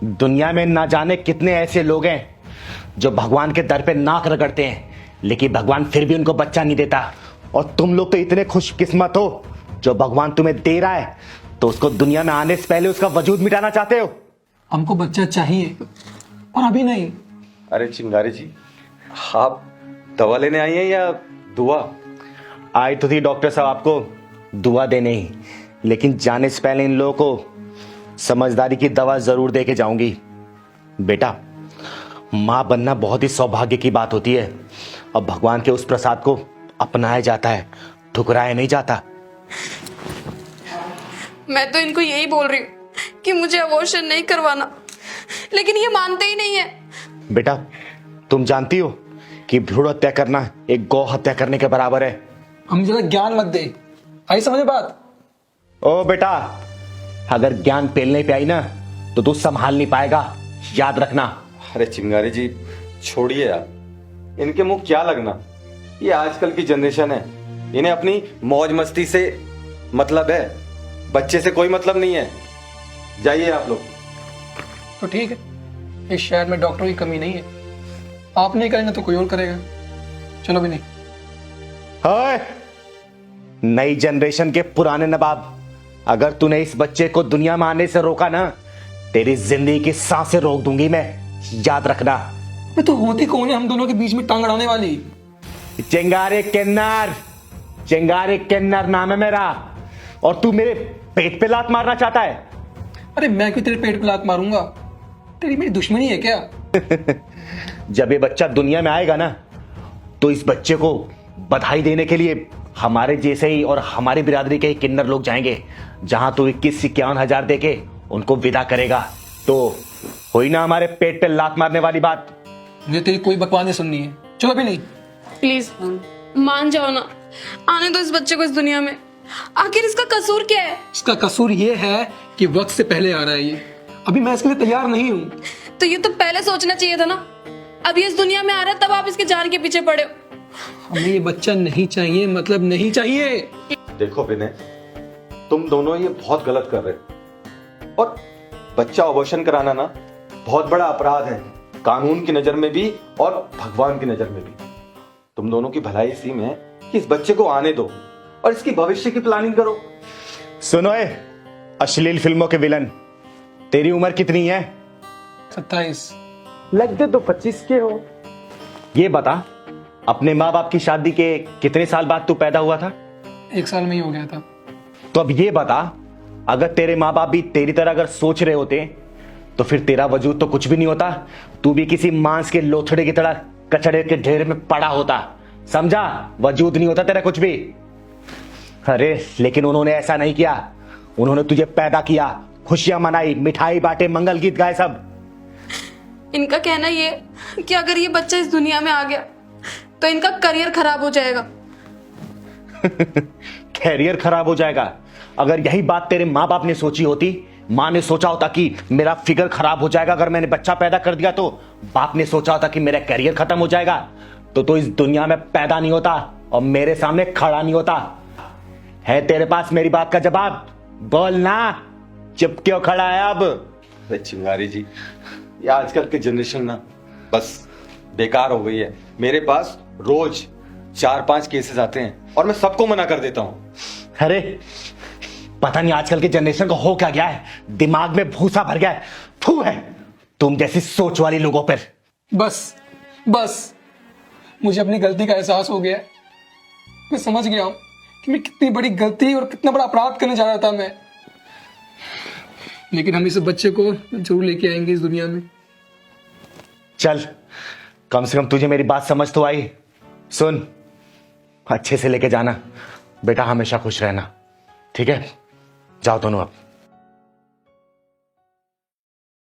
दुनिया में ना जाने कितने ऐसे लोग हैं जो भगवान के दर पे नाक रगड़ते हैं, लेकिन भगवान फिर भी उनको बच्चा नहीं देता। और तुम लोग तो इतने खुशकिस्मत हो, जो भगवान तुम्हें दे रहा है तो उसको दुनिया में आने से पहले उसका वजूद मिटाना चाहते हो। हमको बच्चा चाहिए और अभी नहीं। अरे चिंगारी जी, आप दवा लेने आई हैं या दुआ? आई तो थी डॉक्टर साहब आपको दुआ देने ही, लेकिन जाने से पहले इन लोगों को समझदारी की दवा जरूर दे के जाऊंगी। बेटा, मां बनना बहुत ही सौभाग्य की बात होती है और भगवान के उस प्रसाद को अपनाया जाता है, ठुकराया नहीं जाता। मैं तो इनको यही बोल रही हूँ कि मुझे अबॉर्शन नहीं करवाना, लेकिन ये मानते ही नहीं है। बेटा, तुम जानती हो कि भ्रूण हत्या करना एक गौ हत्या करने के बराबर है। हम ज्यादा ज्ञान मत दे, आई समझे बात? ओ बेटा, अगर ज्ञान पेलने पे आई ना तो तू संभाल नहीं पाएगा, याद रखना। अरे चिंगारी जी, छोड़िए यार, इनके मुंह क्या लगना। ये आजकल की जनरेशन है, इन्हें अपनी मौज मस्ती से मतलब है, बच्चे से कोई मतलब नहीं है। जाइए आप लोग। तो ठीक है, इस शहर में डॉक्टरों की कमी नहीं है। आप नहीं करेंगे तो कोई और करेगा। चलो भी नहीं। ओए, नई जनरेशन के पुराने नवाब, अगर तूने इस बच्चे को दुनिया में आने से रोका ना, तेरी जिंदगी की सांसें रोक दूंगी मैं, याद रखना। मैं तो होती कौन है हम दोनों के बीच में टांग अड़ाने वाली? चिंगारे किन्नर, चिंगारे किन्नर नाम है मेरा, और तू मेरे पेट पे लात मारना चाहता है? अरे मैं क्यों तेरे पेट पे लात मारूंगा? तेरी मेरी दुश्मनी है क्या? जब ये बच्चा दुनिया में आएगा ना, तो इस बच्चे को बधाई देने के लिए हमारे जैसे ही और हमारी बिरादरी के ही किन्नर लोग जाएंगे, जहां तू 21-51 हजार दे के उनको विदा करेगा। तो हुई ना हमारे पेट पे लात मारने वाली बात। मुझे तेरी कोई बकवास नहीं सुननी है। चलो भी नहीं। प्लीज मान जाओ ना, आने दो इस बच्चे को इस दुनिया में। आखिर इसका कसूर क्या है? इसका कसूर ये है कि वक्त से पहले आ रहा है ये। अभी मैं इसके लिए तैयार नहीं हूँ। तो ये तो पहले सोचना चाहिए था ना। अब ये इस दुनिया में आ रहा है, तब आप इसके जान के पीछे पड़े हो। हमें ये बच्चा नहीं चाहिए, मतलब नहीं चाहिए। देखो विनय, तुम दोनों ये बहुत गलत कर रहे हो, और बच्चा अबॉर्शन कराना ना बहुत बड़ा अपराध है, कानून की नजर में भी और भगवान की नजर में भी। तुम दोनों की भलाई इसी में है कि इस बच्चे को आने दो और इसकी भविष्य की प्लानिंग करो। सुनो ए, अश्लील फिल्मों के विलन, तेरी उम्र कितनी है? 27। लगते तो 25 के हो। ये बता, अपने माँ बाप की शादी के कितने साल बाद तू पैदा हुआ था? 1 साल में ही हो गया था। तो अब ये बता, अगर तेरे माँ बाप भी तेरी तरह अगर सोच रहे होते तो फिर तेरा वजूद तो कुछ भी नहीं होता, तू भी किसी मांस के लोथड़े की तरह कचड़े के ढेर में पड़ा होता। समझा? वजूद नहीं होता तेरा कुछ भी। अरे लेकिन उन्होंने ऐसा नहीं किया, उन्होंने तुझे पैदा किया, खुशियां मनाई, मिठाई बांटे, मंगल गीत गाए सब। इनका कहना ये कि अगर ये बच्चा इस दुनिया में आ गया तो इनका करियर खराब हो जाएगा। कैरियर खराब हो जाएगा? अगर यही बात तेरे माँ बाप ने सोची होती, माँ ने सोचा होता कि मेरा फिगर खराब हो जाएगा अगर मैंने बच्चा पैदा कर दिया, तो बाप ने सोचा होता कि मेरा करियर खत्म हो जाएगा, तो इस दुनिया में पैदा नहीं होता और मेरे सामने खड़ा नहीं होता। है तेरे पास मेरी बात का जवाब? बोल ना, चुप क्यों खड़ा है अब? अरे चिंगारी जी, ये आजकल की जनरेशन ना बस बेकार हो गई है। मेरे पास रोज 4-5 केसेस आते हैं और मैं सबको मना कर देता हूँ। अरे पता नहीं आजकल के जनरेशन को हो क्या गया है, दिमाग में भूसा भर गया है। थू है तुम जैसी सोच वाली लोगों पर। बस बस, मुझे अपनी गलती का एहसास हो गया है। मैं समझ गया हूँ कि मैं कितनी बड़ी गलती और कितना बड़ा अपराध करने जा रहा था मैं। लेकिन हम इस बच्चे को जरूर लेके आएंगे इस दुनिया में। चल, कम से कम तुझे मेरी बात समझ तो आई। सुन, अच्छे से लेके जाना बेटा, हमेशा खुश रहना, ठीक है? जाओ दोनों अब।